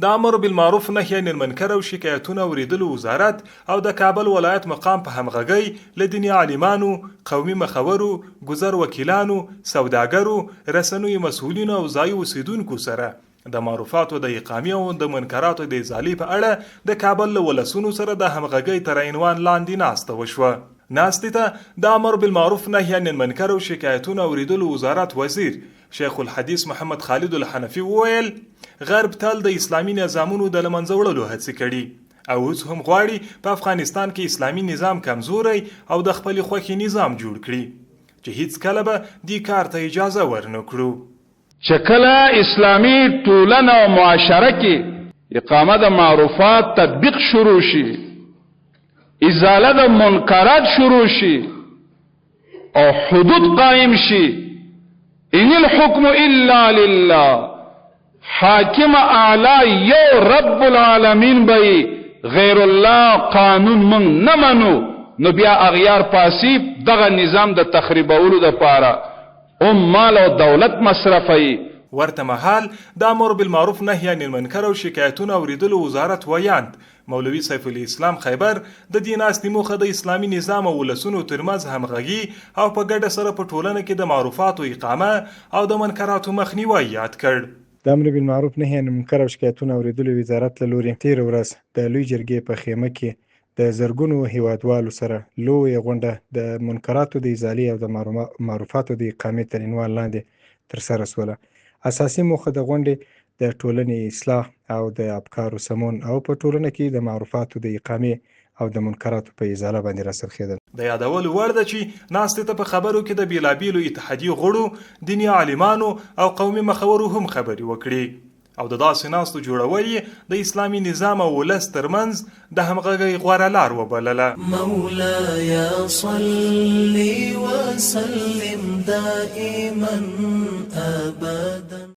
د امر بالمعروف نهي عن المنکر او شکایتونه اوریدلو وزارت او د کابل ولایت مقام په همغږۍ له دیني عالمانو، قومي مخورو، ګذر وکیلانو، سوداګرو، رسنیو مسؤلینو او ځایي اوسیدونکو سره د معروفاتو د اقامې او د منکراتو د ازالې په اړه د کابل له ولسونو سره د همغږۍ تر عنوان لاندې ناسته وشوه. ناستې ته د امر بالمعروف نهي عن المنکر او شکایتونه اوریدلو وزارت وزیر شیخ الحدیث محمد خالد الحنفي وویل غرب تل د اسلامي نظامونو د له منځه وړلو هڅې کړي او اوس هم غواړي په افغانستان کې اسلامي نظام کمزوری او د خپلې خوښې نظام جوړ کړي چې هیڅ کله به دې کار ته اجازه ورنکړو. چې کله اسلامي ټولنه او معاشره کې اقامه د معروفات تطبیق شروع شي، ازاله د منکرات شروع شي او حدود قائم شي، ان الحكم الا لله، حاکم اعلی یو رب العالمین بی غیر الله قانون من نمنو، نو بیا اغیار پاسیب دغه نظام د تخریبولو د پاره مال او دولت مصرفي. ورته مهال د امر بالمعروف نهي عن المنکر او شکایتونه اوریدلو وزارت ویاند مولوي سیف الاسلام خیبر د دې ناستې موخه د اسلامي نظام او ولسونو ترمنځ همغږي او په ګډه سره په ټولنه کې د معروفاتو اقامه او د منکراتو مخنیوی یاد کړ. د امر بالمعروف نهي عن المنکر او شکایتونه اوریدلو وزارت له لوري تېره ورځ د لوی جرګې په خیمه کې د زرګونو هیوادوالو سره لویه غونډه د منکراتو د ازالې او د معروفاتو د اقامې تر عنوان لاندې ترسره شوله. اساسي موخه د غونډې د ټولنې اصلاح او د افکارو سمون او په ټولنه کې د معروفاتو د اقامې او د منکراتو په ازاله باندې راسرخېدل. د یادولو وړ ده چې ناستې ته په خبرو کې د بیلابیلو اتحادیې غړو، دیني عالمانو او قومي مخورو هم خبرې وکړي او د داسې ناستو جوړول د اسلامي نظام او ولس ترمنځ د همغږۍ غوره لار وبلله. مولاي صل وسلم دائما ابدا.